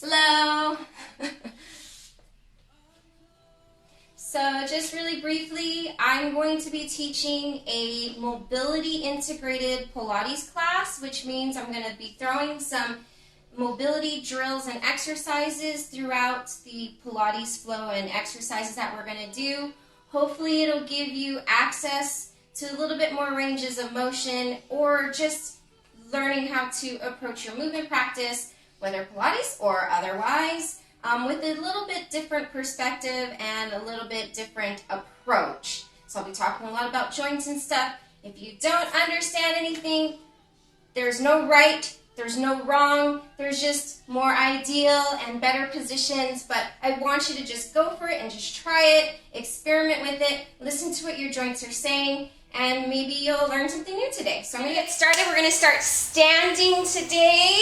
Hello! So just really briefly, I'm going to be teaching a mobility integrated Pilates class, which means I'm going to be throwing some mobility drills and exercises throughout the Pilates flow and exercises that we're going to do. Hopefully it'll give you access to a little bit more ranges of motion or just learning how to approach your movement practice, whether Pilates or otherwise, with a little bit different perspective and a little bit different approach. So I'll be talking a lot about joints and stuff. If you don't understand anything, there's no right, there's no wrong, there's just more ideal and better positions, but I want you to just go for it and just try it, experiment with it, listen to what your joints are saying, and maybe you'll learn something new today. So I'm going to get started. We're going to start standing today,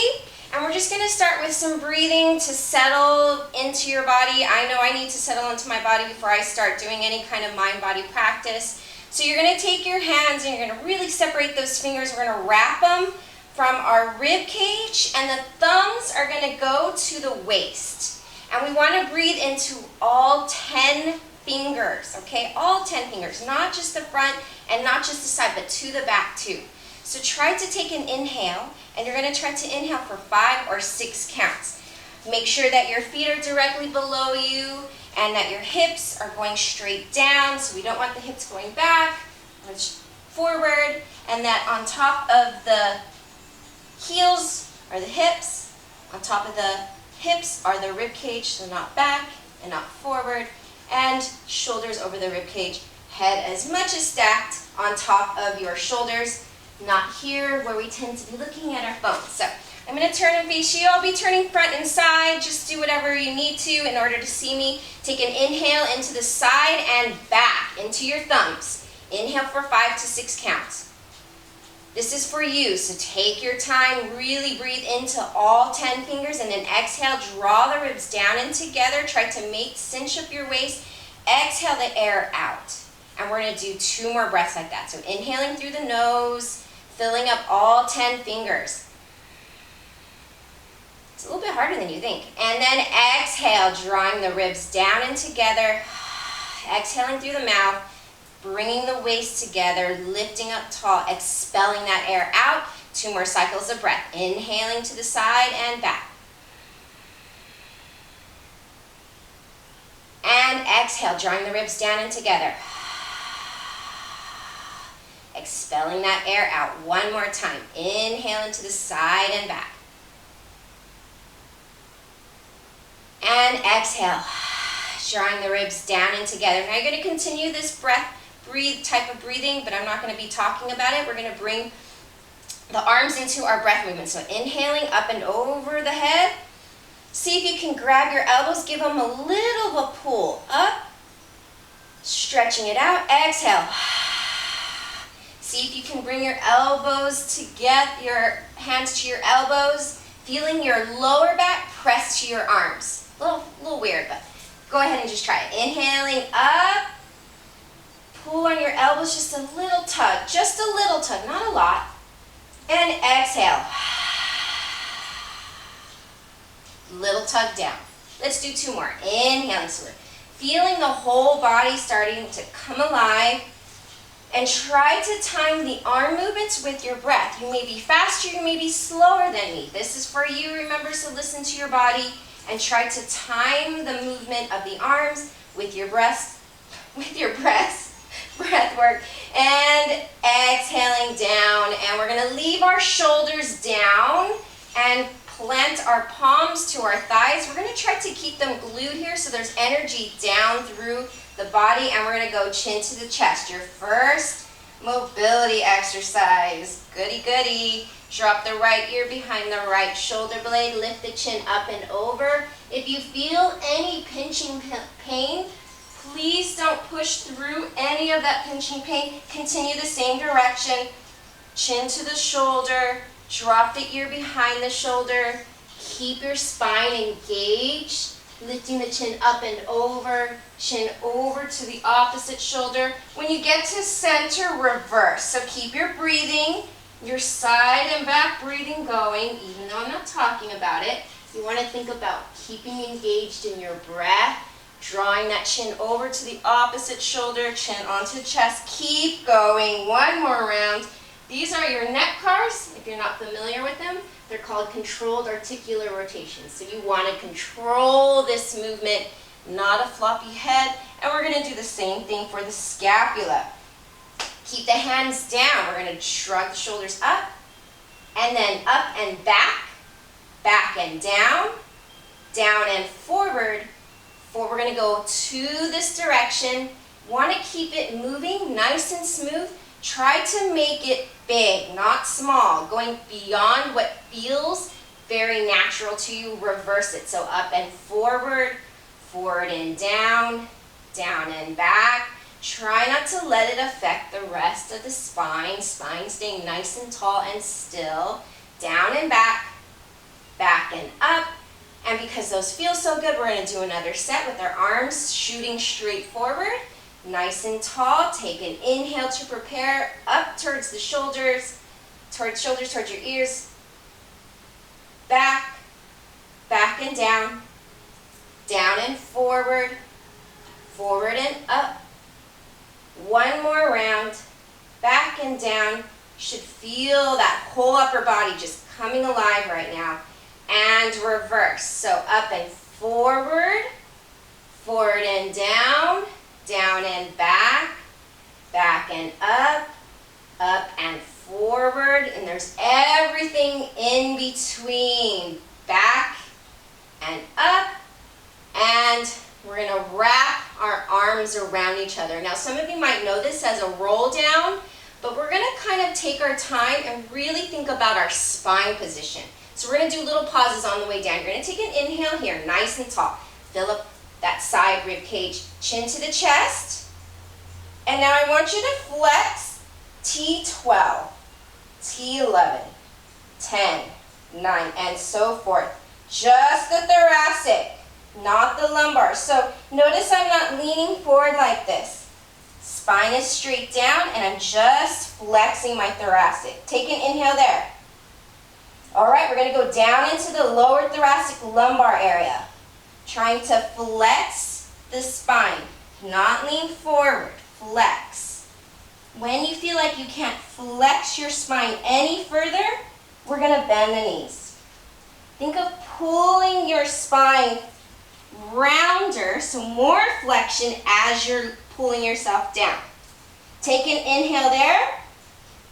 and we're just going to start with some breathing to settle into your body. I know I need to settle into my body before I start doing any kind of mind-body practice. So you're going to take your hands and you're going to really separate those fingers. We're going to wrap them from our rib cage, and the thumbs are going to go to the waist. And we want to breathe into all 10 fingers, okay? All 10 fingers, not just the front and not just the side, but to the back too. So try to take an inhale, and you're going to try to inhale for 5 or 6 counts. Make sure that your feet are directly below you and that your hips are going straight down, so we don't want the hips going back or forward, and that on top of the heels are the hips, on top of the hips are the rib cage, so not back and not forward, and shoulders over the rib cage, head as much as stacked on top of your shoulders, not here where we tend to be looking at our phones. So I'm going to turn and face you. I'll be turning front and side. Just do whatever you need to in order to see me. Take an inhale into the side and back into your thumbs. Inhale for 5 to 6 counts. This is for you, so take your time, really breathe into all 10 fingers, and then exhale, draw the ribs down and together, try to cinch up your waist, exhale the air out. And we're going to do 2 more breaths like that. So inhaling through the nose, filling up all 10 fingers. It's a little bit harder than you think. And then exhale, drawing the ribs down and together, exhaling through the mouth, bringing the waist together, lifting up tall, expelling that air out. 2 more cycles of breath. Inhaling to the side and back. And exhale, drawing the ribs down and together. Expelling that air out. 1 more time. Inhale into the side and back. And exhale, drawing the ribs down and together. Now you're going to continue this breathe type of breathing, but I'm not going to be talking about it. We're going to bring the arms into our breath movement. So inhaling up and over the head. See if you can grab your elbows, give them a little of a pull up, stretching it out. Exhale. See if you can bring your elbows together, your hands to your elbows, feeling your lower back press to your arms. A little weird, but go ahead and just try it. Inhaling up. Pull on your elbows, just a little tug, not a lot. And exhale. Little tug down. Let's do 2 more. Inhaling, so we're feeling the whole body starting to come alive. And try to time the arm movements with your breath. You may be faster, you may be slower than me. This is for you, remember, so listen to your body and try to time the movement of the arms with your breath work, and exhaling down. And we're going to leave our shoulders down and plant our palms to our thighs. We're going to try to keep them glued here so there's energy down through the body, and we're going to go chin to the chest. Your first mobility exercise. Goody, goody. Drop the right ear behind the right shoulder blade. Lift the chin up and over. If you feel any pinching pain, please don't push through any of that pinching pain. Continue the same direction. Chin to the shoulder. Drop the ear behind the shoulder. Keep your spine engaged. Lifting the chin up and over. Chin over to the opposite shoulder. When you get to center, reverse. So keep your breathing, your side and back breathing going, even though I'm not talking about it. You want to think about keeping engaged in your breath, drawing that chin over to the opposite shoulder, chin onto chest. Keep going. One more round. These are your neck cars. If you're not familiar with them, they're called controlled articular rotations. So you want to control this movement, not a floppy head. And we're going to do the same thing for the scapula. Keep the hands down. We're going to shrug the shoulders up, and then up and back, back and down and forward. We're going to go to this direction. Want to keep it moving nice and smooth. Try to make it big, not small. Going beyond what feels very natural to you. Reverse it. So up and forward, forward and down and back. Try not to let it affect the rest of the spine. Spine staying nice and tall and still. Down and back, back and up. And because those feel so good, we're going to do another set with our arms shooting straight forward. Nice and tall. Take an inhale to prepare. Up towards the shoulders, towards your ears. Back, back and down and forward, forward and up. One more round, back and down. You should feel that whole upper body just coming alive right now. And reverse. So up and forward, forward and down and back, back and up and forward. And there's everything in between. Back and up. And we're going to wrap our arms around each other. Now, some of you might know this as a roll down, but we're going to kind of take our time and really think about our spine position. So we're going to do little pauses on the way down. You're going to take an inhale here, nice and tall. Fill up that side rib cage, chin to the chest. And now I want you to flex T12, T11, 10, 9, and so forth. Just the thoracic, not the lumbar. So notice I'm not leaning forward like this. Spine is straight down, and I'm just flexing my thoracic. Take an inhale there. All right, we're going to go down into the lower thoracic lumbar area. Trying to flex the spine, not lean forward, flex. When you feel like you can't flex your spine any further, we're going to bend the knees. Think of pulling your spine rounder, so more flexion as you're pulling yourself down. Take an inhale there.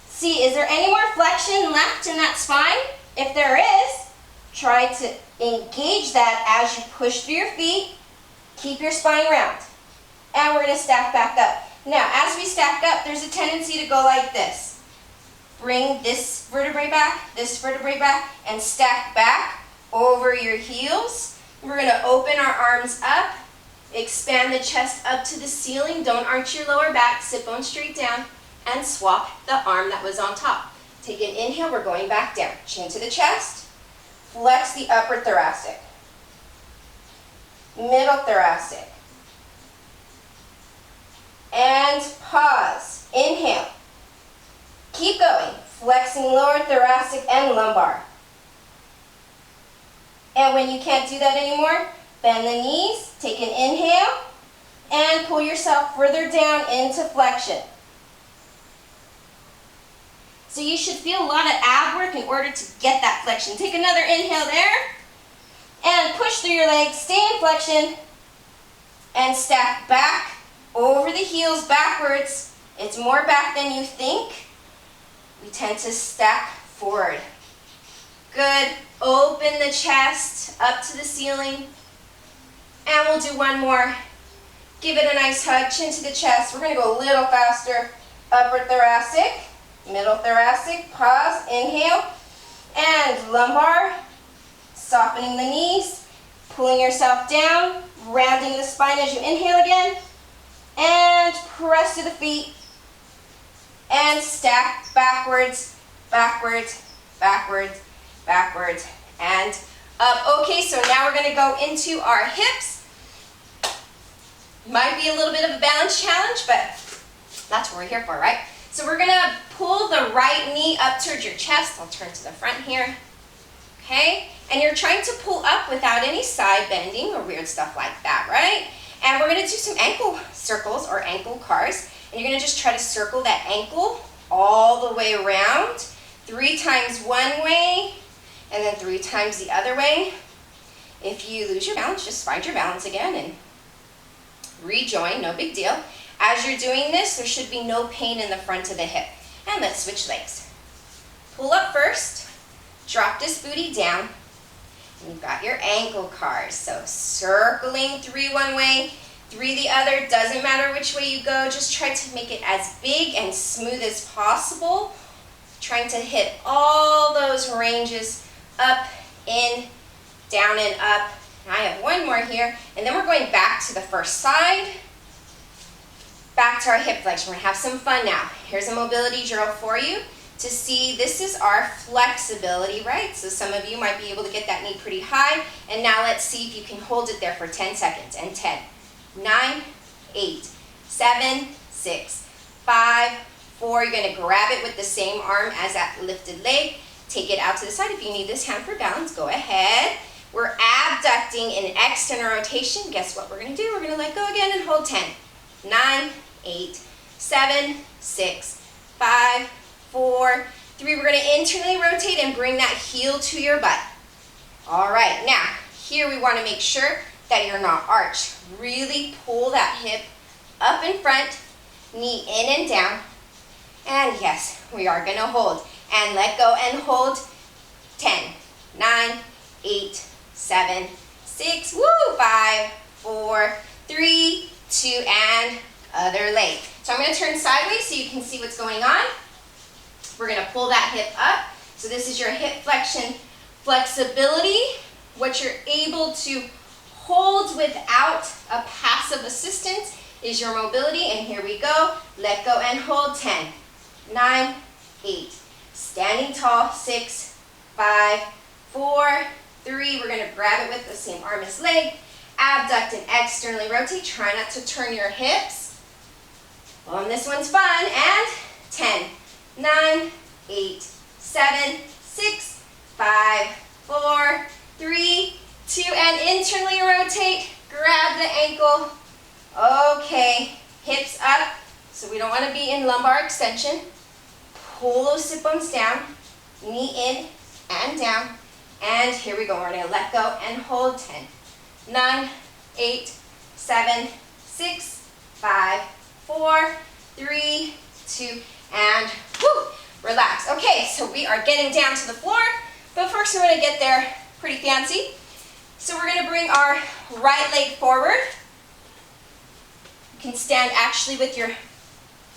See, is there any more flexion left in that spine? If there is, try to engage that as you push through your feet. Keep your spine round. And we're going to stack back up. Now, as we stack up, there's a tendency to go like this. Bring this vertebrae back, and stack back over your heels. We're going to open our arms up, expand the chest up to the ceiling. Don't arch your lower back, sit bone straight down, and swap the arm that was on top. Take an inhale, we're going back down. Chin to the chest, flex the upper thoracic, middle thoracic, and pause. Inhale. Keep going, flexing lower thoracic and lumbar. And when you can't do that anymore, bend the knees, take an inhale, and pull yourself further down into flexion. So you should feel a lot of ab work in order to get that flexion. Take another inhale there, and push through your legs, stay in flexion, and stack back over the heels backwards. It's more back than you think. We tend to stack forward. Good. Open the chest up to the ceiling. And we'll do one more. Give it a nice hug, chin to the chest. We're going to go a little faster. Upper thoracic, middle thoracic, pause, inhale, and lumbar. Softening the knees, pulling yourself down, rounding the spine as you inhale again, and press to the feet, and stack backwards, backwards, backwards, backwards, and up. Okay, so now we're going to go into our hips. Might be a little bit of a balance challenge, but that's what we're here for, right? So we're going to pull the right knee up towards your chest. I'll turn to the front here. okay? And you're trying to pull up without any side bending or weird stuff like that, right? And we're gonna do some ankle circles or ankle cars. And you're gonna just try to circle that ankle all the way around, 3 times one way, and then 3 times the other way. If you lose your balance, just find your balance again and rejoin, no big deal. As you're doing this, there should be no pain in the front of the hip. And let's switch legs. Pull up first, drop this booty down, and you've got your ankle cars. So circling 3 one way, 3 the other, doesn't matter which way you go, just try to make it as big and smooth as possible. Trying to hit all those ranges, up, in, down and up. And I have one more here, and then we're going back to the first side, back to our hip flexion. We're gonna have some fun now. Here's a mobility drill for you to see. This is our flexibility, right? So some of you might be able to get that knee pretty high, and now let's see if you can hold it there for 10 seconds. And 10, 9, 8, 7, 6, 5, 4. You're gonna grab it with the same arm as that lifted leg. Take it out to the side. If you need this hand for balance, go ahead. We're abducting in external rotation. Guess what we're gonna do? We're gonna let go again and hold 10, 9, 8, 7, 6, 5, 4, 3. We're gonna internally rotate and bring that heel to your butt. All right, now, here we wanna make sure that you're not arched. Really pull that hip up in front, knee in and down. And yes, we are gonna hold. And let go and hold. 10, 9, 8, 7, 6, 5, 4, 3, 2, and other leg. So I'm gonna turn sideways so you can see what's going on. We're gonna pull that hip up. So this is your hip flexion flexibility, what you're able to hold without a passive assistance is your mobility. And here we go. Let go and hold. 10, 9, 8. Standing tall. 6, 5, 4, 3. We're gonna grab it with the same arm as leg. Abduct and externally rotate. Try not to turn your hips. Well, and this one's fun. And 10, 9, 8, 7, 6, 5, 4, 3, 2, and internally rotate. Grab the ankle. Okay, hips up. So we don't want to be in lumbar extension. Pull those sit bones down. Knee in and down. And here we go. We're going to let go and hold. 10, 9, 8, 7, 6, 5, 4, 3, 2, and whoo, relax. Okay, so we are getting down to the floor, but first we're going to get there pretty fancy. So we're going to bring our right leg forward. You can stand actually with your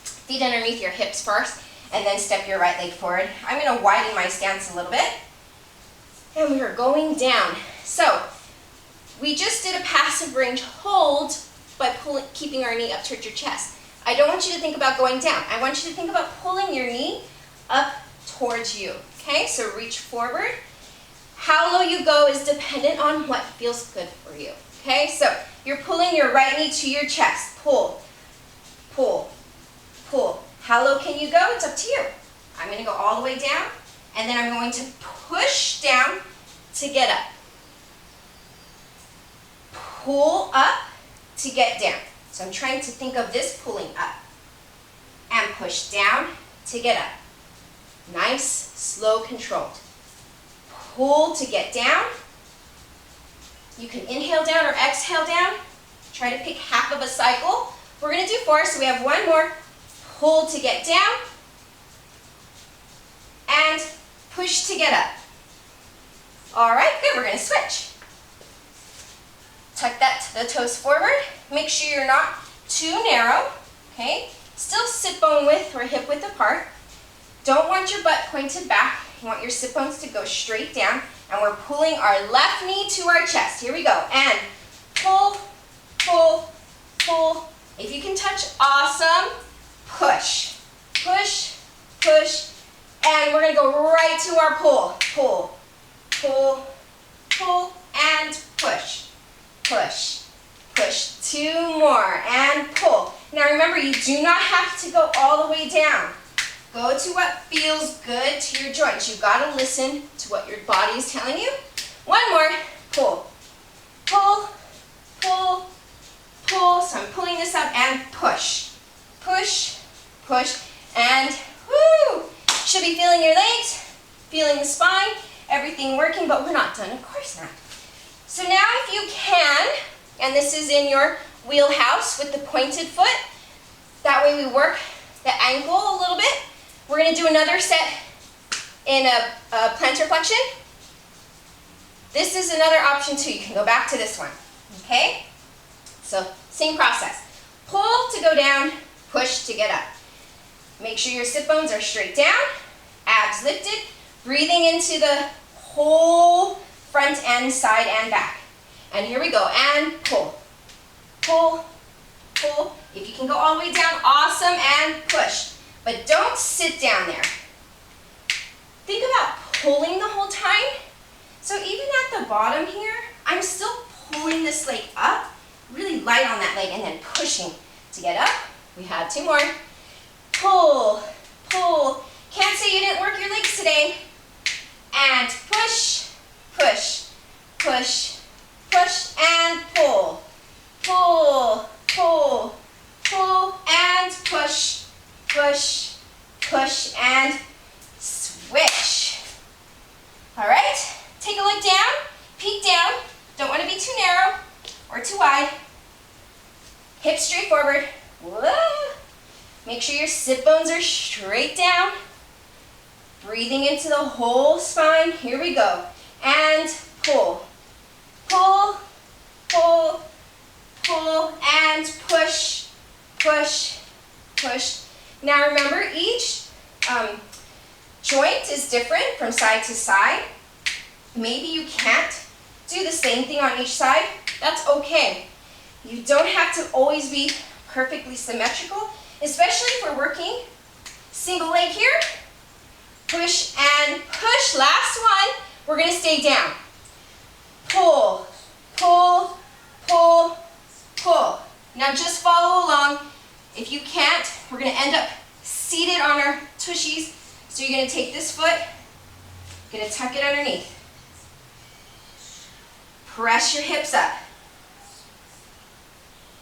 feet underneath your hips first, and then step your right leg forward. I'm going to widen my stance a little bit. And we are going down. So we just did a passive range hold by keeping our knee up towards your chest. I don't want you to think about going down. I want you to think about pulling your knee up towards you. Okay, so reach forward. How low you go is dependent on what feels good for you. Okay, so you're pulling your right knee to your chest. Pull, pull, pull. How low can you go? It's up to you. I'm going to go all the way down, and then I'm going to push down to get up. Pull up to get down. So I'm trying to think of this pulling up. And push down to get up. Nice, slow, controlled. Pull to get down. You can inhale down or exhale down. Try to pick half of a cycle. We're going to do 4, so we have one more. Pull to get down. And push to get up. All right, good. We're going to switch. Tuck the toes forward. Make sure you're not too narrow. Okay? Still sit bone width or hip width apart. Don't want your butt pointed back. You want your sit bones to go straight down. And we're pulling our left knee to our chest. Here we go. And pull, pull, pull. If you can touch, awesome. Push, push, push. And we're going to go right to our pull. Pull, pull, pull, and push, push, push. 2 more, and pull. Now remember, you do not have to go all the way down. Go to what feels good to your joints. You've got to listen to what your body is telling you. One more. Pull. Pull. Pull. Pull. So I'm pulling this up and push. Push. Push. And woo! Should be feeling your legs, feeling the spine, everything working, but we're not done. Of course not. So now if you can, and this is in your wheelhouse with the pointed foot, that way we work the ankle a little bit. We're going to do another set in a plantar flexion. This is another option too. You can go back to this one, okay? So same process. Pull to go down, push to get up. Make sure your sit bones are straight down, abs lifted, breathing into the whole front and side and back. And here we go, and pull, pull, pull. If you can go all the way down, awesome, and push. But don't sit down there. Think about pulling the whole time. So even at the bottom here, I'm still pulling this leg up, really light on that leg, and then pushing to get up. We have 2 more. Pull, pull. Can't say you didn't work your legs today. And push, push, push, push, and pull. Pull, pull, pull, and push, push, push, and switch. All right, take a look down, peek down. Don't want to be too narrow or too wide. Hips straight forward. Whoa. Make sure your sit bones are straight down. Breathing into the whole spine. Here we go. And pull. Pull, pull, pull, and push, push, push. Now remember, each joint is different from side to side. Maybe you can't do the same thing on each side. That's okay. You don't have to always be perfectly symmetrical, especially if we're working single leg here. Push and push. Last one. We're going to stay down. Pull, pull, pull, pull. Now just follow along. If you can't, we're going to end up seated on our tushies. So you're going to take this foot, going to tuck it underneath. Press your hips up.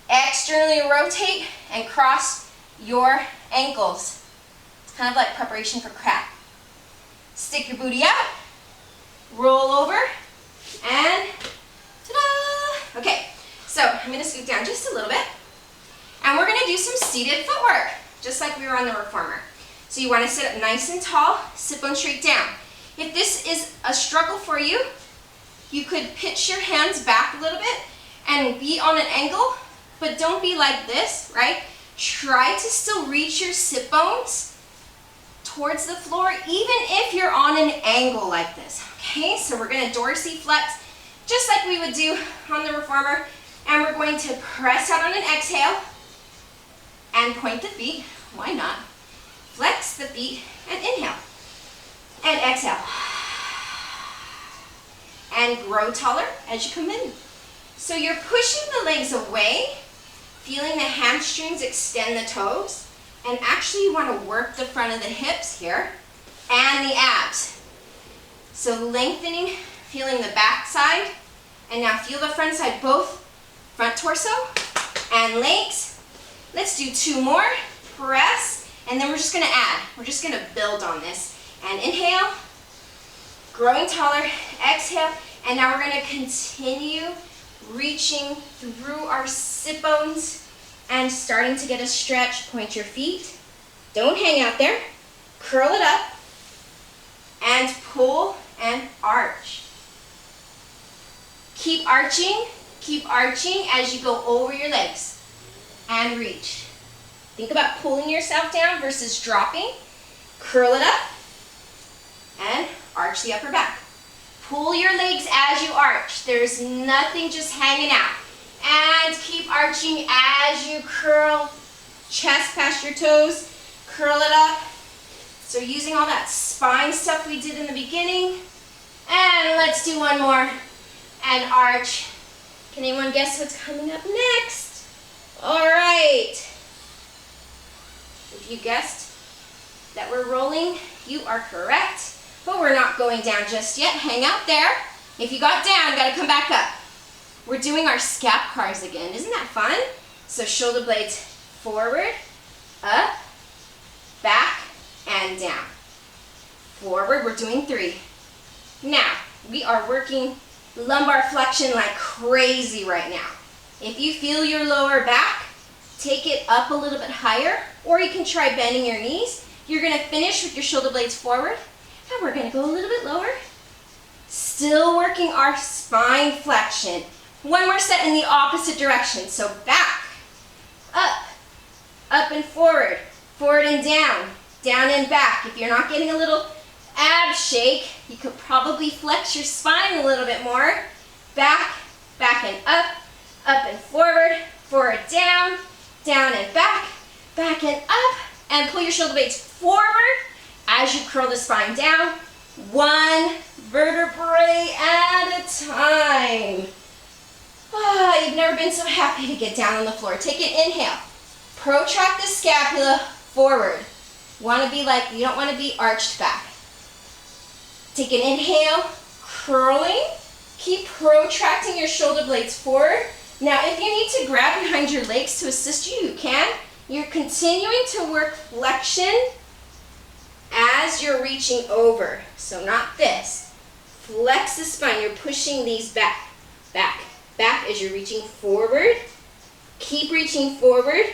Externally rotate and cross your ankles. It's kind of like preparation for crab. Stick your booty out, roll over, and ta-da! Okay, so I'm going to scoot down just a little bit, and we're going to do some seated footwork, just like we were on the reformer. So you want to sit up nice and tall, sit bone straight down. If this is a struggle for you, you could pitch your hands back a little bit and be on an angle, but don't be like this, right? Try to still reach your sit bones towards the floor, even if you're on an angle like this, okay? So we're going to dorsiflex, just like we would do on the reformer, and we're going to press out on an exhale and point the feet. Why not? Flex the feet and inhale and exhale. And grow taller as you come in. So you're pushing the legs away, feeling the hamstrings extend the toes, and actually you want to work the front of the hips here and the abs. So lengthening, feeling the back side, and now feel the front side, both front torso and legs. Let's do 2 more, press, and then we're just going to add. We're just going to build on this. And inhale, growing taller, exhale, and now we're going to continue reaching through our sit bones and starting to get a stretch. Point your feet. Don't hang out there. Curl it up and pull and arch. Keep arching as you go over your legs and reach. Think about pulling yourself down versus dropping. Curl it up and arch the upper back. Pull your legs as you arch. There's nothing just hanging out. And keep arching as you curl, chest past your toes, curl it up. So using all that spine stuff we did in the beginning. And let's do one more. And arch. Can anyone guess what's coming up next? All right. If you guessed, that we're rolling, you are correct. But we're not going down just yet. Hang out there. If you got down, you gotta come back up. We're doing our scap cars again. Isn't that fun? So shoulder blades forward, up, back, and down. Forward, we're doing 3. Now, we are working lumbar flexion like crazy right now. If you feel your lower back, take it up a little bit higher, or you can try bending your knees. You're gonna finish with your shoulder blades forward, and we're gonna go a little bit lower. Still working our spine flexion. One more set in the opposite direction. So back, up and forward and down and back. If you're not getting a little ab shake, you could probably flex your spine a little bit more. Back and up and forward, down and back and up, and pull your shoulder blades forward as you curl the spine down, 1 vertebrae at a time. Ah, you've never been so happy to get down on the floor. Take an inhale. Protract the scapula forward. You don't want to be arched back. Take an inhale, curling. Keep protracting your shoulder blades forward. Now, if you need to grab behind your legs to assist you, you can. You're continuing to work flexion as you're reaching over. So not this. Flex the spine. You're pushing these back as you're reaching forward. Keep reaching forward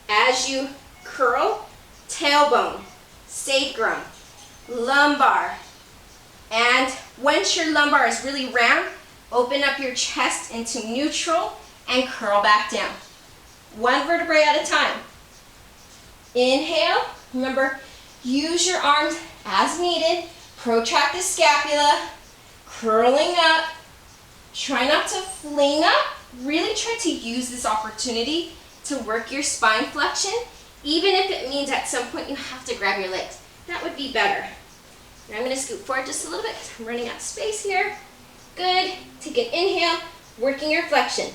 as you curl. Tailbone, sacrum, lumbar. And once your lumbar is really round, open up your chest into neutral and curl back down. 1 vertebrae at a time. Inhale. Remember, use your arms as needed. Protract the scapula. Curling up. Try not to fling up. Really try to use this opportunity to work your spine flexion, even if it means at some point you have to grab your legs. That would be better. And I'm going to scoot forward just a little bit because I'm running out of space here. Good. Take an inhale, working your flexion.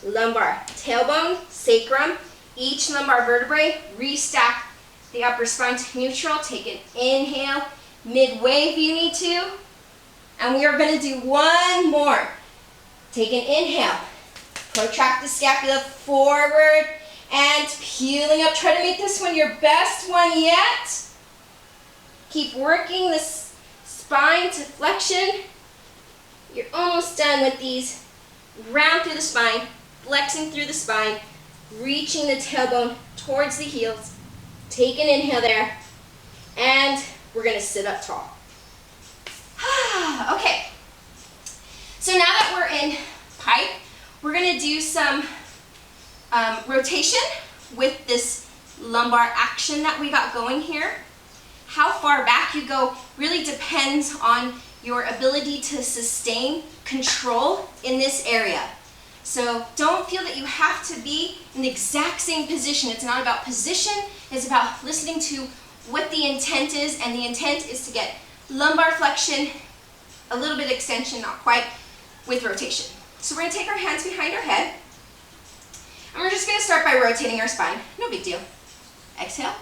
Lumbar, tailbone, sacrum, each lumbar vertebrae, restack the upper spine to neutral. Take an inhale, midway if you need to. And we are going to do 1 more. Take an inhale, protract the scapula forward and peeling up. Try to make this one your best one yet. Keep working the spine to flexion. You're almost done with these. Round through the spine, flexing through the spine, reaching the tailbone towards the heels. Take an inhale there, and we're going to sit up tall. Okay, so now that we're in pike, we're going to do some rotation with this lumbar action that we got going here. How far back you go really depends on your ability to sustain control in this area. So don't feel that you have to be in the exact same position. It's not about position, it's about listening to what the intent is, and the intent is to get lumbar flexion, a little bit extension, not quite, with rotation. So we're going to take our hands behind our head, and we're just going to start by rotating our spine. No big deal. Exhale,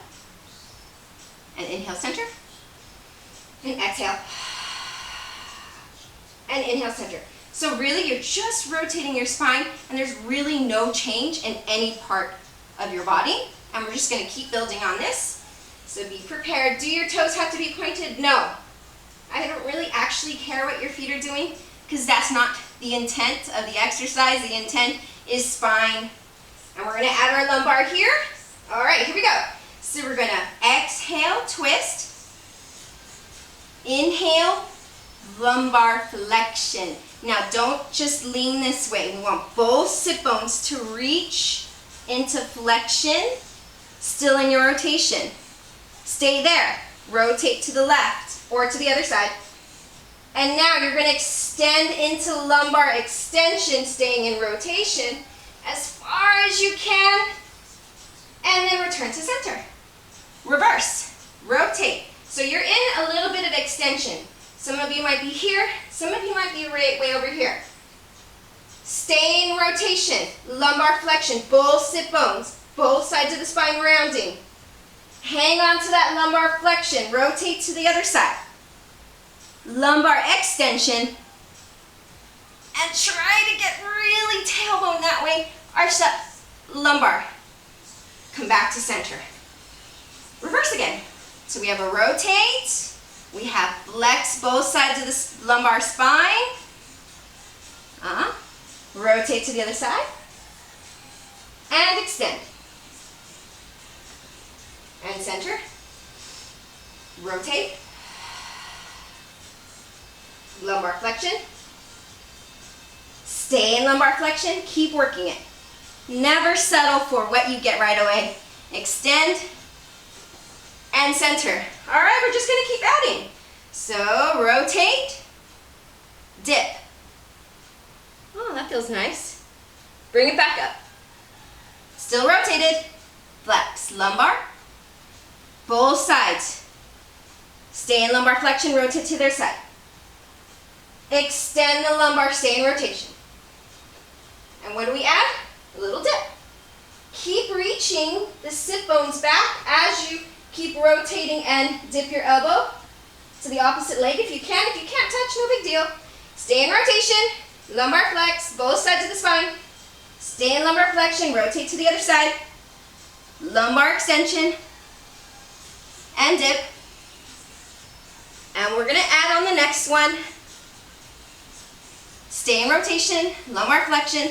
and inhale center, and exhale, and inhale center. So really you're just rotating your spine, and there's really no change in any part of your body, and we're just going to keep building on this. So be prepared. Do your toes have to be pointed? No. I don't really actually care what your feet are doing, because that's not the intent of the exercise. The intent is spine. And we're going to add our lumbar here. All right, here we go. So we're going to exhale, twist. Inhale, lumbar flexion. Now don't just lean this way. We want both sit bones to reach into flexion, still in your rotation. Stay there. Rotate to the left or to the other side. And now you're going to extend into lumbar extension, staying in rotation as far as you can, and then return to center. Reverse. Rotate. So you're in a little bit of extension. Some of you might be here, some of you might be way over here. Stay in rotation, lumbar flexion, both sit bones, both sides of the spine rounding. Hang on to that lumbar flexion. Rotate to the other side. Lumbar extension. And try to get really tailbone that way. Arch that lumbar. Come back to center. Reverse again. So we have a rotate. We have flex both sides of the lumbar spine. Rotate to the other side. And extend. And center. Rotate. Lumbar flexion. Stay in lumbar flexion. Keep working it. Never settle for what you get right away. Extend and center. All right, we're just gonna keep adding. So rotate, dip. Oh, that feels nice. Bring it back up. Still rotated. Flex, lumbar. Both sides. Stay in lumbar flexion, rotate to their side. Extend the lumbar, stay in rotation. And what do we add? A little dip. Keep reaching the sit bones back as you keep rotating and dip your elbow to the opposite leg if you can. If you can't touch, no big deal. Stay in rotation, lumbar flex, both sides of the spine. Stay in lumbar flexion, rotate to the other side. Lumbar extension and dip. And we're gonna add on the next one. Stay in rotation, lumbar flexion.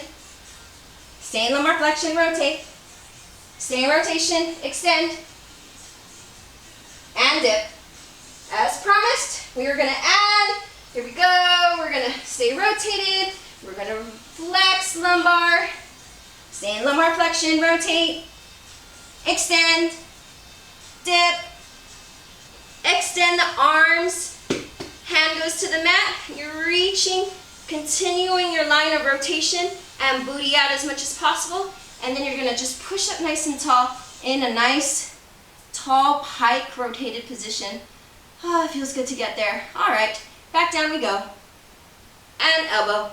Stay in lumbar flexion, rotate. Stay in rotation, extend. And dip. As promised, we are gonna add, here we go, we're gonna stay rotated, we're gonna flex lumbar, stay in lumbar flexion, rotate, extend, dip, extend the arms, hand goes to the mat, you're reaching, continuing your line of rotation and booty out as much as possible, and then you're gonna just push up nice and tall in a nice, tall pike rotated position. Oh, it feels good to get there. All right, back down we go. And elbow,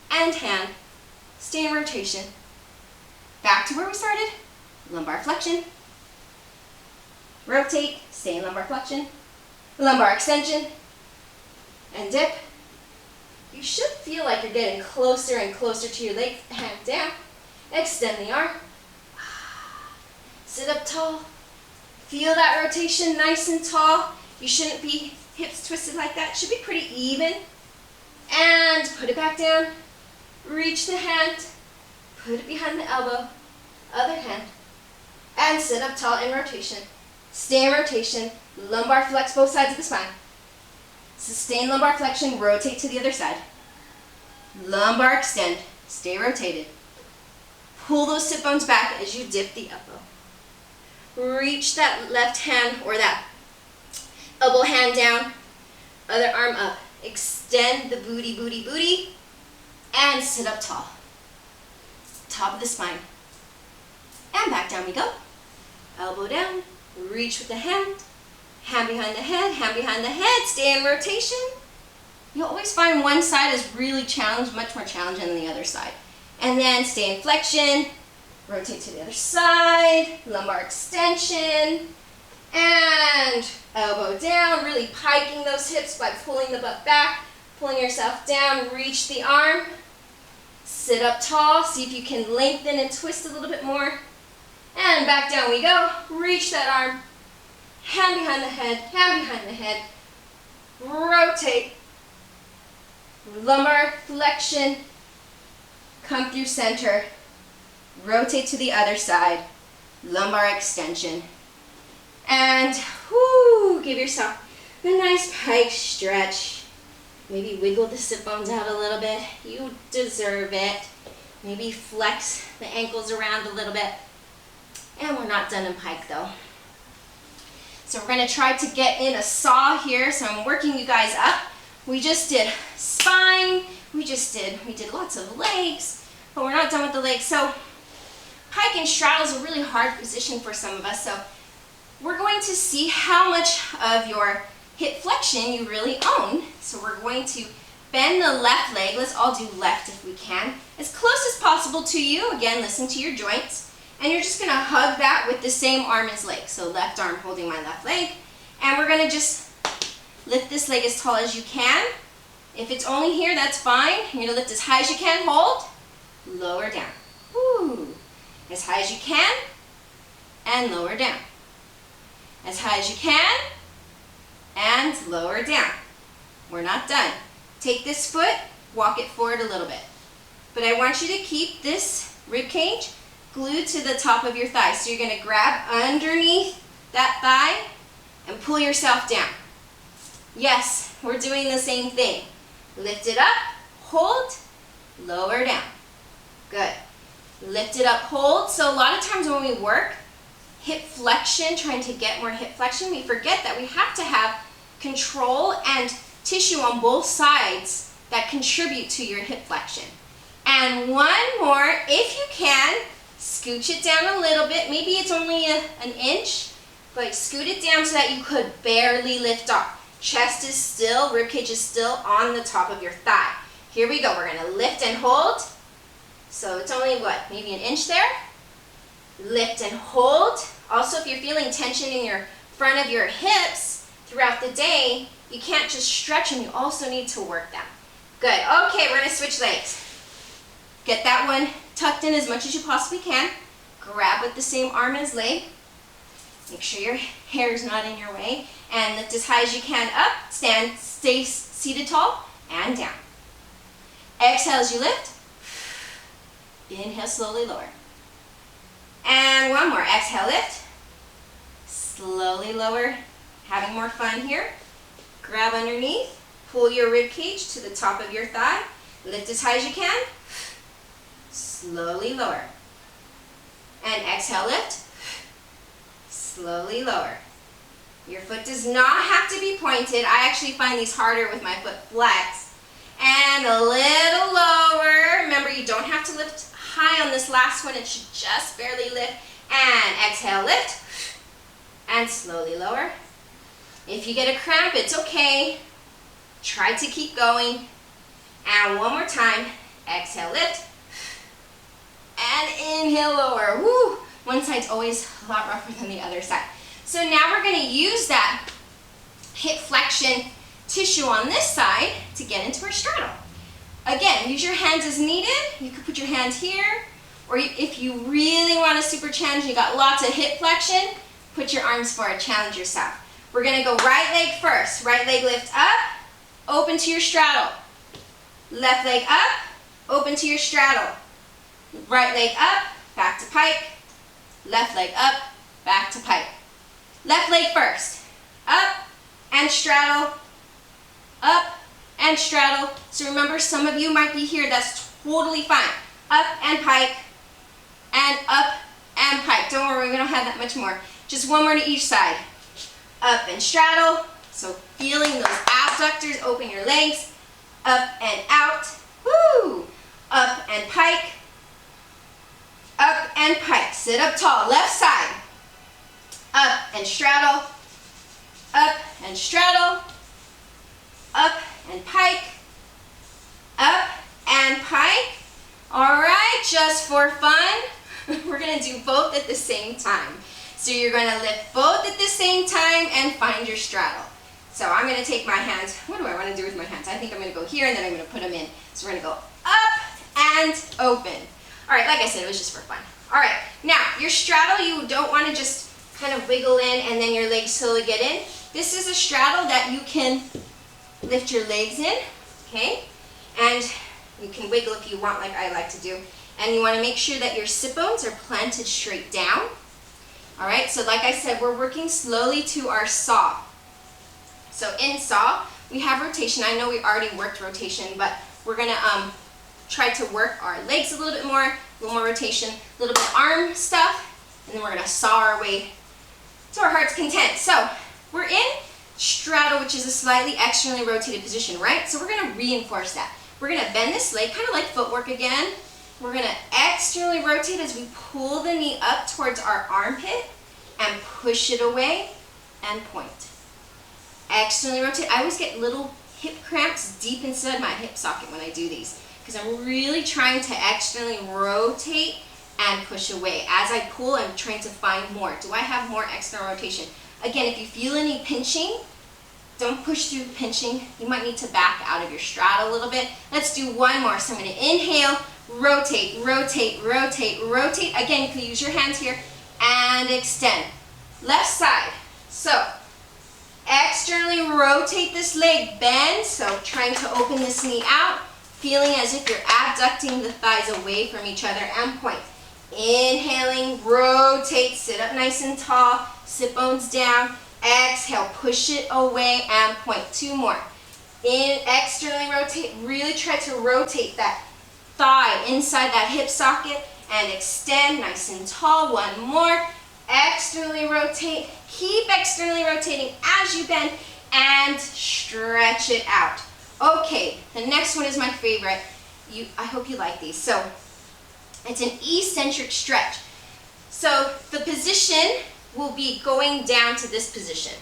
and hand, stay in rotation. Back to where we started, lumbar flexion. Rotate, stay in lumbar flexion. Lumbar extension, and dip. You should feel like you're getting closer and closer to your leg, hand down. Extend the arm. Sit up tall. Feel that rotation nice and tall. You shouldn't be hips twisted like that. It should be pretty even. And put it back down. Reach the hand. Put it behind the elbow. Other hand. And sit up tall in rotation. Stay in rotation. Lumbar flex both sides of the spine. Sustain lumbar flexion. Rotate to the other side. Lumbar extend. Stay rotated. Pull those sit bones back as you dip the elbow. Reach that left hand or that elbow hand down, other arm up. Extend the booty, booty, booty, and sit up tall. Top of the spine. And back down we go. Elbow down, reach with the hand behind the head, hand behind the head, stay in rotation. You'll always find one side is really challenged, much more challenging than the other side. And then stay in flexion. Rotate to the other side, lumbar extension, and elbow down, really piking those hips by pulling the butt back, pulling yourself down, reach the arm, sit up tall, see if you can lengthen and twist a little bit more, and back down we go, reach that arm, hand behind the head, rotate, lumbar flexion, come through center, rotate to the other side, lumbar extension, and give yourself a nice pike stretch. Maybe wiggle the sit bones out a little bit. You deserve it. Maybe flex the ankles around a little bit. And we're not done in pike though. So we're going to try to get in a saw here. So I'm working you guys up. We just did spine. We did lots of legs, but we're not done with the legs. So pike and straddle is a really hard position for some of us, so we're going to see how much of your hip flexion you really own. So we're going to bend the left leg. Let's all do left if we can. As close as possible to you. Again, listen to your joints. And you're just gonna hug that with the same arm as leg. So left arm holding my left leg. And we're gonna just lift this leg as tall as you can. If it's only here, that's fine. You're gonna lift as high as you can, hold, lower down. Woo. As high as you can, and lower down. As high as you can, and lower down. We're not done. Take this foot, walk it forward a little bit. But I want you to keep this rib cage glued to the top of your thigh. So you're gonna grab underneath that thigh and pull yourself down. Yes, we're doing the same thing. Lift it up, hold, lower down. Good. Lift it up, hold. So a lot of times when we work hip flexion, trying to get more hip flexion, we forget that we have to have control and tissue on both sides that contribute to your hip flexion. And one more, if you can, scooch it down a little bit. Maybe it's only an inch, but scoot it down so that you could barely lift off. Chest is still, ribcage is still on the top of your thigh. Here we go. We're going to lift and hold. So it's only what, maybe an inch there? Lift and hold. Also, if you're feeling tension in your front of your hips throughout the day, you can't just stretch them. You also need to work them. Good. Okay, we're going to switch legs. Get that one tucked in as much as you possibly can. Grab with the same arm as leg. Make sure your hair is not in your way. And lift as high as you can up. Stand, stay seated tall, and down. Exhale as you lift. Inhale, slowly lower. And one more. Exhale, lift. Slowly lower. Having more fun here. Grab underneath. Pull your rib cage to the top of your thigh. Lift as high as you can. Slowly lower. And exhale, lift. Slowly lower. Your foot does not have to be pointed. I actually find these harder with my foot flexed. And a little lower. Remember, you don't have to lift high on this last one. It should just barely lift. And exhale, lift. And slowly lower. If you get a cramp, it's okay. Try to keep going. And one more time. Exhale, lift. And inhale, lower. Woo! One side's always a lot rougher than the other side. So now we're going to use that hip flexion tissue on this side to get into our straddle. Again, use your hands as needed. You could put your hand here, or if you really want a super challenge, you got lots of hip flexion, put your arms forward, challenge yourself. We're going to go right leg first. Right leg lift up, open to your straddle. Left leg up, open to your straddle. Right leg up, back to pike. Left leg up, back to pike. Left leg first. Up and straddle. Up and straddle. So remember, some of you might be here. That's totally fine. Up and pike. And up and pike. Don't worry, we don't have that much more. Just one more to each side. Up and straddle. So feeling those abductors, open your legs. Up and out. Woo! Up and pike. Up and pike. Sit up tall. Left side. Up and straddle. Up and straddle. Up and pike. Up and pike. All right, just for fun, we're going to do both at the same time. So you're going to lift both at the same time and find your straddle. So I'm going to take my hands. What do I want to do with my hands? I think I'm going to go here and then I'm going to put them in. So we're going to go up and open. All right, like I said, it was just for fun. All right, now your straddle, you don't want to just kind of wiggle in and then your legs slowly get in. This is a straddle that you can lift your legs in, okay? And you can wiggle if you want, like I like to do. And you want to make sure that your sit bones are planted straight down. All right, so like I said, we're working slowly to our saw. So in saw, we have rotation. I know we already worked rotation, but we're going to try to work our legs a little bit more rotation, a little bit of arm stuff, and then we're going to saw our way to our heart's content. So we're in straddle, which is a slightly externally rotated position, right? So we're going to reinforce that. We're going to bend this leg, kind of like footwork again. We're going to externally rotate as we pull the knee up towards our armpit and push it away and point. Externally rotate. I always get little hip cramps deep inside my hip socket when I do these because I'm really trying to externally rotate and push away. As I pull, I'm trying to find more. Do I have more external rotation? Again, if you feel any pinching, don't push through pinching. You might need to back out of your strat a little bit. Let's do one more. So I'm going to inhale, rotate, rotate, rotate, rotate. Again, you can use your hands here and extend. Left side. So externally rotate this leg, bend. So trying to open this knee out, feeling as if you're abducting the thighs away from each other and point. Inhaling, rotate, sit up nice and tall, sit bones down. Exhale, push it away and point. Two more. In, externally rotate, really try to rotate that thigh inside that hip socket and extend nice and tall. One more. Externally rotate, keep externally rotating as you bend and stretch it out. Okay, the next one is my favorite. I hope you like these. So it's an eccentric stretch. So the position will be going down to this position.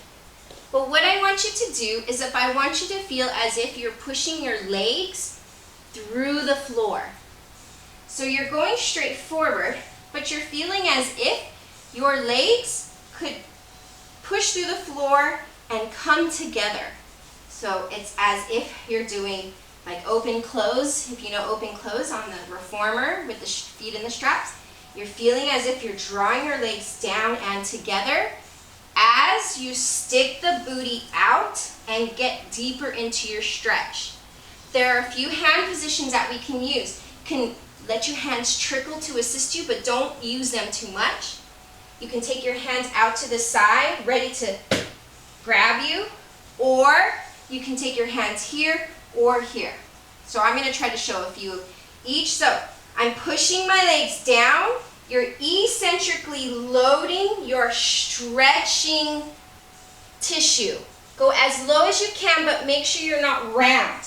But what I want you to do is I want you to feel as if you're pushing your legs through the floor. So you're going straight forward, but you're feeling as if your legs could push through the floor and come together. So it's as if you're doing like open close, if you know open close on the reformer with the feet in the straps. You're feeling as if you're drawing your legs down and together as you stick the booty out and get deeper into your stretch. There are a few hand positions that we can use. You can let your hands trickle to assist you, but don't use them too much. You can take your hands out to the side, ready to grab you, or you can take your hands here or here. So I'm going to try to show a few of each. So I'm pushing my legs down. You're eccentrically loading your stretching tissue. Go as low as you can, but make sure you're not round.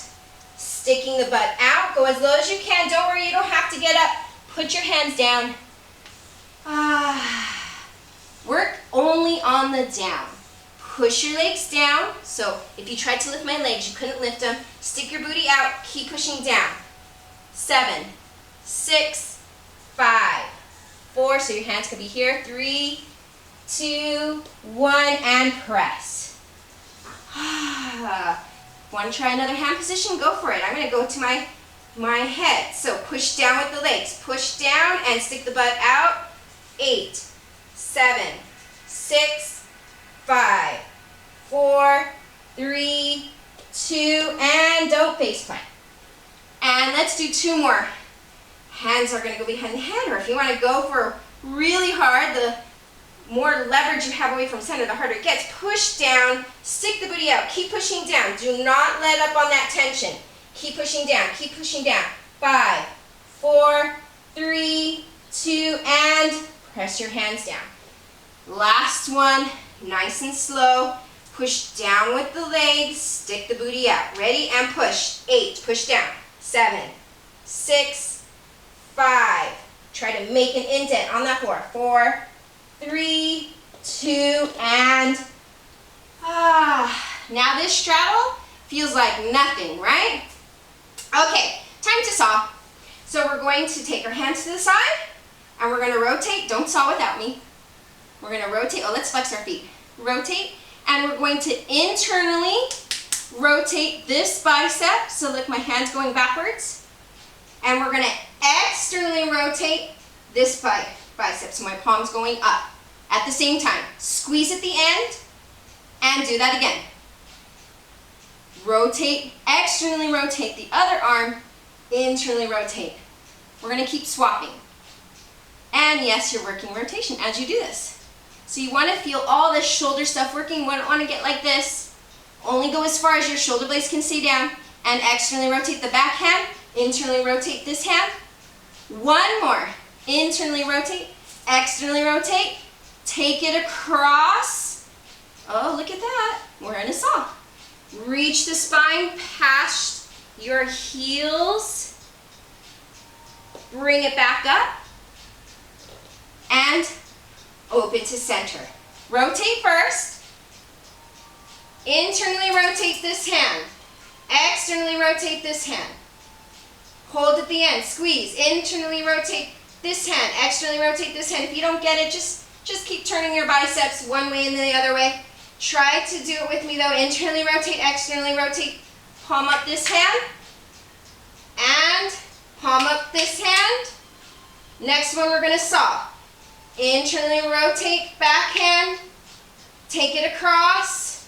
Sticking the butt out. Go as low as you can. Don't worry, you don't have to get up. Put your hands down. Work only on the down. Push your legs down. So if you tried to lift my legs, you couldn't lift them. Stick your booty out. Keep pushing down. 7, 6, 5, 4. So your hands could be here. 3, 2, 1, and press. Want to try another hand position? Go for it. I'm going to go to my head. So push down with the legs. Push down and stick the butt out. 8, 7, 6, 5, 4, 3, 2, and don't face plant. And let's do 2 more. Hands are going to go behind the head, or if you want to go for really hard, the more leverage you have away from center, the harder it gets. Push down, stick the booty out, keep pushing down. Do not let up on that tension. Keep pushing down, keep pushing down. 5, 4, 3, 2, and press your hands down. Last one, nice and slow. Push down with the legs, stick the booty out. Ready? And push. 8, push down. 7, 6, 5. Try to make an indent on that floor. 4, 3, 2, and now this straddle feels like nothing, right? Okay, time to saw. So we're going to take our hands to the side, and we're going to rotate. Don't saw without me. We're going to rotate. Oh, let's flex our feet. Rotate, and we're going to internally rotate this bicep. So look, my hand's going backwards. And we're going to externally rotate this bicep. So my palm's going up at the same time. Squeeze at the end, and do that again. Rotate, externally rotate the other arm, internally rotate. We're going to keep swapping. And yes, you're working rotation as you do this. So you want to feel all this shoulder stuff working. You don't want to get like this. Only go as far as your shoulder blades can stay down. And externally rotate the back hand. Internally rotate this hand. One more. Internally rotate. Externally rotate. Take it across. Oh, look at that. We're in a saw. Reach the spine past your heels. Bring it back up. And open to center. Rotate first. Internally rotate this hand. Externally rotate this hand. Hold at the end. Squeeze. Internally rotate this hand, externally rotate this hand. If you don't get it, just keep turning your biceps one way and then the other way. Try to do it with me though. Internally rotate, externally rotate. Palm up this hand. And palm up this hand. Next one we're going to saw. Internally rotate, backhand. Take it across.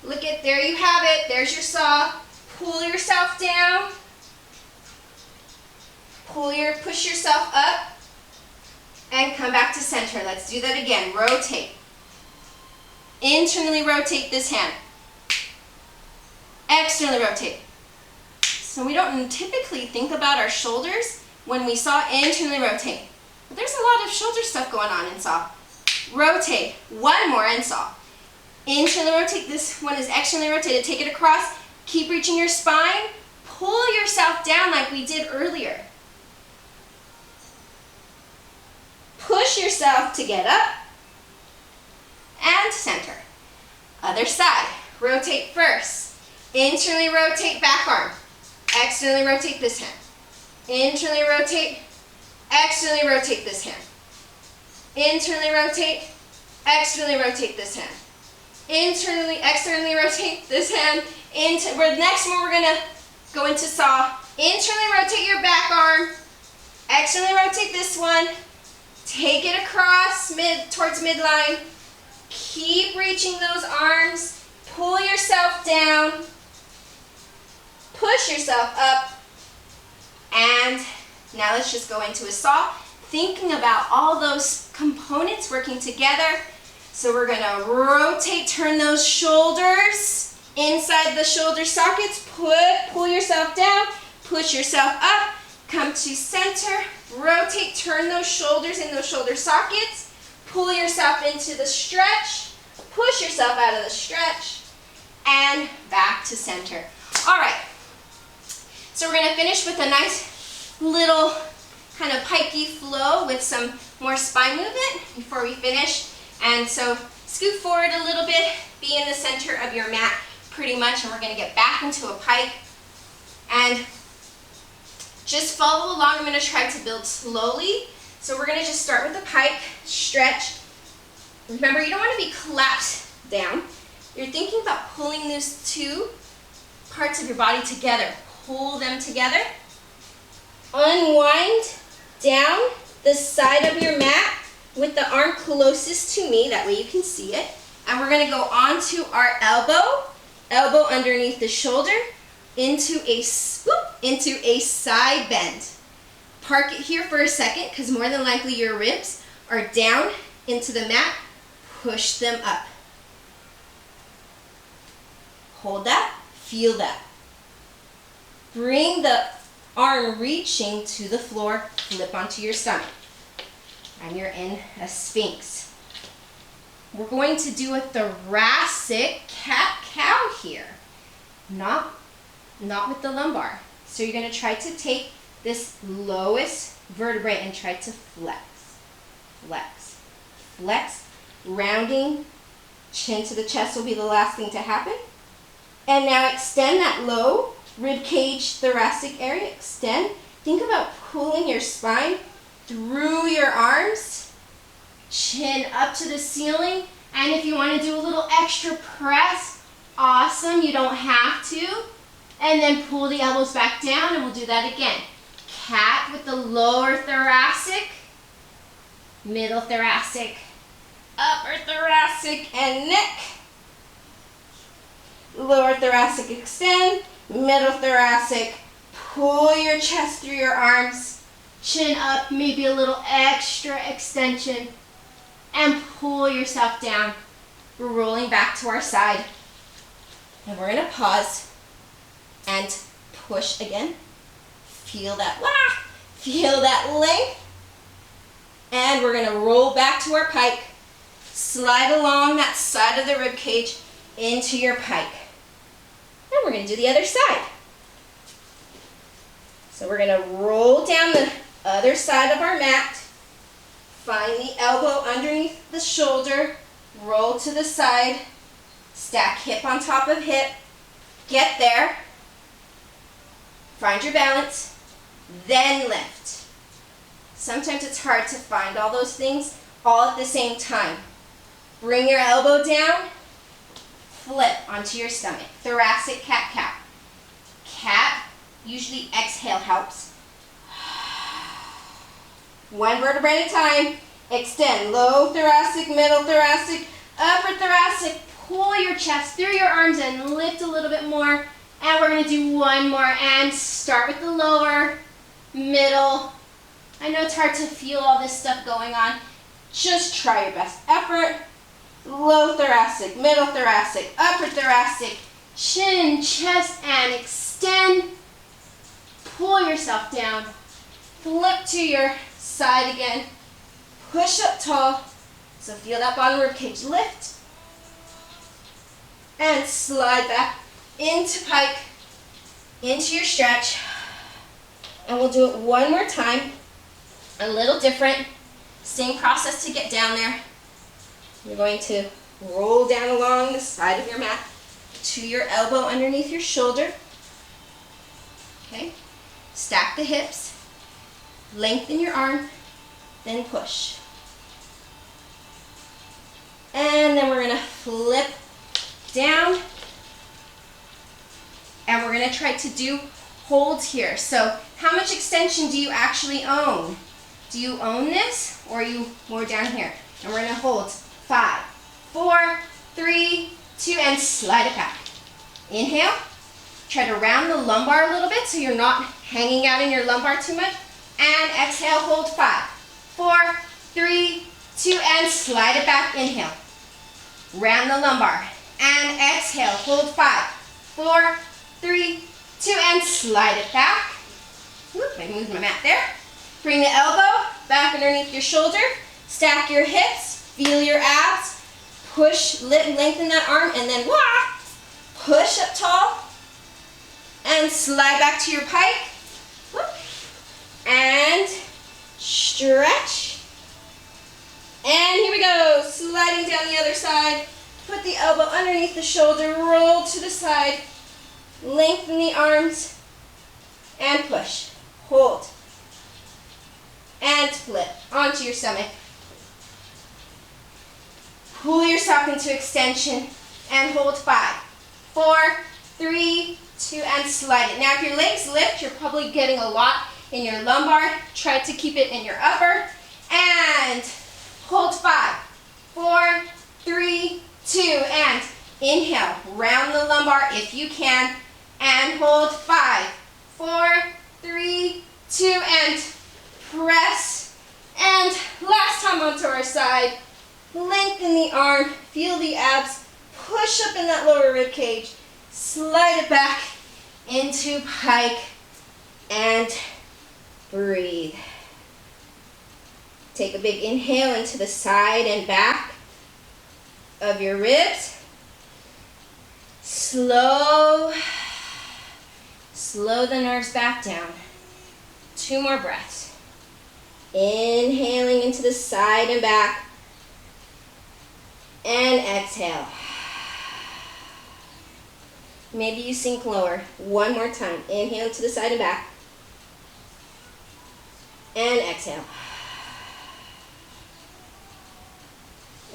Look at, there you have it. There's your saw. Pull yourself down. Push yourself up. And come back to center. Let's do that again. Rotate. Internally rotate this hand. Externally rotate. So we don't typically think about our shoulders when we saw internally rotate. But there's a lot of shoulder stuff going on in saw. Rotate. One more and saw. Internally rotate. This one is externally rotated. Take it across. Keep reaching your spine. Pull yourself down like we did earlier. Push yourself to get up. And center. Other side. Rotate first. Internally rotate back arm. Externally rotate this hand. Internally rotate. Externally rotate this hand. Internally rotate. Externally rotate this hand. Internally, externally rotate this hand. Next one we're going to go into saw. Internally rotate your back arm. Externally rotate this one. Take it across towards midline. Keep reaching those arms. Pull yourself down. Push yourself up. And now let's just go into a saw. Thinking about all those components working together. So we're going to rotate, turn those shoulders inside the shoulder sockets. Pull yourself down. Push yourself up. Come to center. Rotate, turn those shoulders in those shoulder sockets. Pull yourself into the stretch. Push yourself out of the stretch. And back to center. All right. So we're going to finish with a nice little kind of pikey flow with some more spine movement before we finish. And so scoot forward a little bit. Be in the center of your mat pretty much. And we're going to get back into a pike. And just follow along. I'm going to try to build slowly. So we're going to just start with the pike, stretch. Remember, you don't want to be collapsed down. You're thinking about pulling these two parts of your body together. Pull them together. Unwind down the side of your mat with the arm closest to me. That way you can see it. And we're going to go onto our elbow underneath the shoulder, into a swoop, into a side bend. Park it here for a second because more than likely your ribs are down into the mat. Push them up. Hold that. Feel that. Bring the arm reaching to the floor. Flip onto your stomach. And you're in a Sphinx. We're going to do a thoracic cat-cow here. Not with the lumbar. So you're going to try to take this lowest vertebrae and try to flex. Flex. Flex. Rounding. Chin to the chest will be the last thing to happen. And now extend that low rib cage thoracic area. Extend. Think about pulling your spine through your arms. Chin up to the ceiling. And if you want to do a little extra press, awesome. You don't have to. And then pull the elbows back down, and we'll do that again. Cat with the lower thoracic, middle thoracic, upper thoracic, and neck. Lower thoracic extend, middle thoracic. Pull your chest through your arms. Chin up, maybe a little extra extension. And pull yourself down. We're rolling back to our side. And we're going to pause. And push again. Feel that, feel that length. And we're going to roll back to our pike. Slide along that side of the rib cage into your pike. And we're going to do the other side. So we're going to roll down the other side of our mat. Find the elbow underneath the shoulder. Roll to the side. Stack hip on top of hip. Get there. Find your balance, then lift. Sometimes it's hard to find all those things all at the same time. Bring your elbow down, flip onto your stomach. Thoracic cat-cow. Cat, usually exhale helps. One vertebrae at a time. Extend. Low thoracic, middle thoracic, upper thoracic. Pull your chest through your arms and lift a little bit more. And we're going to do one more. And start with the lower, middle. I know it's hard to feel all this stuff going on. Just try your best effort. Low thoracic, middle thoracic, upper thoracic, chin, chest, and extend. Pull yourself down. Flip to your side again. Push up tall. So feel that bottom rib cage lift. And slide back into pike, into your stretch. And we'll do it one more time. A little different. Same process to get down there. You're going to roll down along the side of your mat to your elbow underneath your shoulder. Okay? Stack the hips. Lengthen your arm. Then push. And then we're going to flip down. And we're going to try to do holds here. So how much extension do you actually own? Do you own this, or are you more down here? And we're going to hold 5, 4, 3, 2, and slide it back. Inhale. Try to round the lumbar a little bit so you're not hanging out in your lumbar too much. And exhale, hold 5, 4, 3, 2, and slide it back. Inhale. Round the lumbar. And exhale, hold 5, 4, 3, 2, and slide it back. Whoop, I moved my mat there. Bring the elbow back underneath your shoulder. Stack your hips. Feel your abs. Push, lengthen that arm, and then wah! Push up tall. And slide back to your pike. Whoop. And stretch. And here we go. Sliding down the other side. Put the elbow underneath the shoulder. Roll to the side. Lengthen the arms. And push. Hold. And flip onto your stomach. Pull yourself into extension and hold 5, 4, 3, 2, and slide it. Now if your legs lift, you're probably getting a lot in your lumbar. Try to keep it in your upper. And hold 5, 4, 3, 2, and inhale. Round the lumbar if you can. And hold 5, 4, 3, 2, and press. And last time onto our side. Lengthen the arm, feel the abs, push up in that lower rib cage, slide it back into pike, and breathe. Take a big inhale into the side and back of your ribs. Slow the nerves back down. 2 more breaths. Inhaling into the side and back. And exhale. Maybe you sink lower. One more time. Inhale to the side and back. And exhale.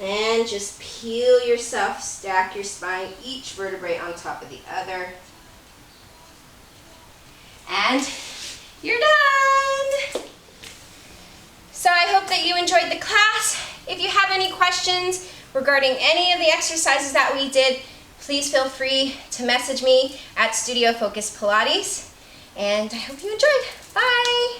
And just peel yourself. Stack your spine, each vertebrae on top of the other. And you're done. So I hope that you enjoyed the class. If you have any questions regarding any of the exercises that we did, please feel free to message me at Studio Focus Pilates. And I hope you enjoyed. Bye.